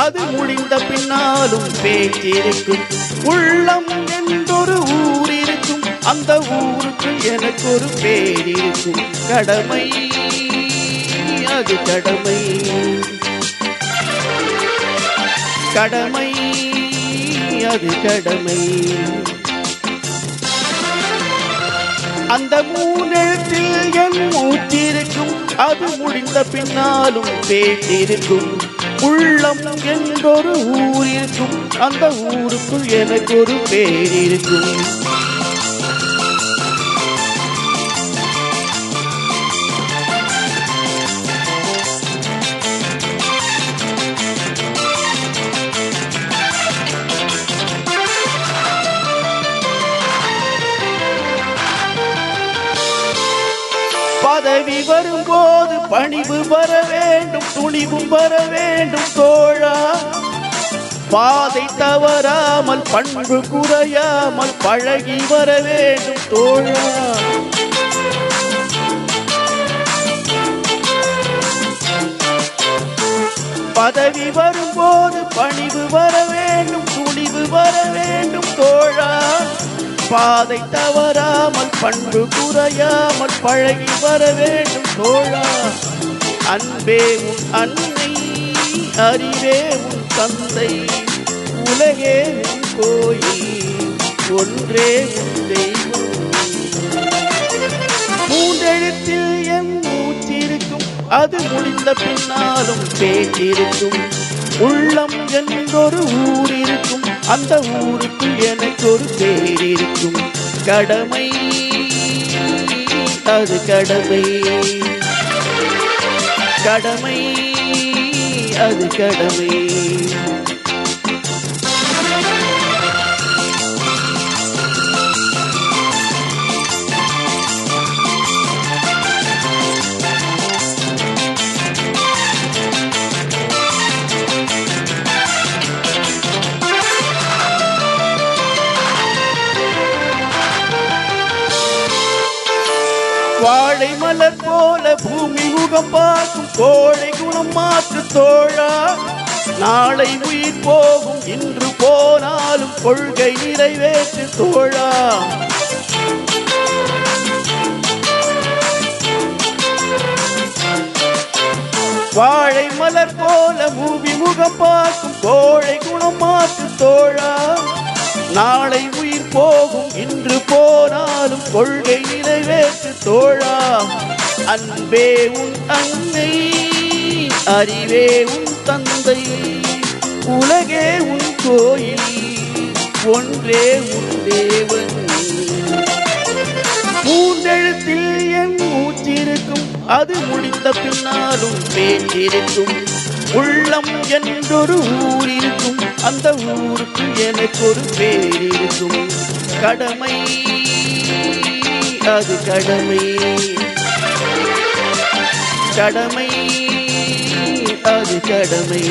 அது முடிந்த பின்னாலும் பேச்சிருக்கும். உள்ளம் என்றொரு ஊர் இருக்கும், அந்த ஊருக்கு எனக்கு ஒரு பேர் இருக்கும். கடமை அது கடமை, கடமை அது கடமை. அந்த மூன்றெழுத்தில் என் மூச்சிருக்கும், அது முடிந்த பின்னாலும் பேச்சிருக்கும். உள்ளம் என்றொரு ஊர் இருக்கும், அந்த ஊருக்குள் எனக்கு ஒரு பேர் இருக்கும். பதவி வரும்போது பணிவு வர வேண்டும், துணிவும் வர வேண்டும் தோழா. பாதை தவறாமல் பண்பு குறையாமல் பழகி வர வேண்டும் தோழா. பதவி வரும்போது பணிவு வர வேண்டும், துணிவு வர வேண்டும் தோழா. பாதை தவறாமல் பண்பு குறையாமல் பழகி வர வேண்டும் தோழா. அன்பே உன் அன்னை, அறிவே உன் தந்தை, உலகே உன் கோயில், ஒன்றே உன் தெய்வம். மூன்றெழுத்தில் என் மூச்சிருக்கும், அது முடிந்த பின்னாலும் பேச்சிருக்கும். உள்ளம் என்றொரு ஊர் இருக்கும், அந்த ஊருக்குள் எனக்கு ஒரு பேர் இருக்கும். கடமை அது கடமை, கடமை அது கடமை. வாழை மலர் போல பூமி முகம் பார்க்கும் கோழை குணம் மாற்று தோழா. நாளை உயிர் போகும், இன்று போனாலும் கொள்கை நிறைவேற்று தோழா. வாழை மலர் போல பூமி முகம் பார்க்கும் கோழை குணம் மாற்று தோழா. நாளை உயிர் போகும், இன்று போனாலும் கொள்கை நிறைவேற்று தோழா. அன்பே உன் அன்னை, அறிவே உன் தந்தை, உலகே உன் கோயில், ஒன்றே உன் தேவன். மூன்றெழுத்தில் என் மூச்சிருக்கும், அது முடிந்த பின்னாலும் பேச்சிருக்கும். உள்ளம் என்றொரு ஊர் இருக்கும், அந்த ஊருக்கு எனக்கு ஒரு பேர் இருக்கும். கடமை அது கடமை, கடமை அது கடமை.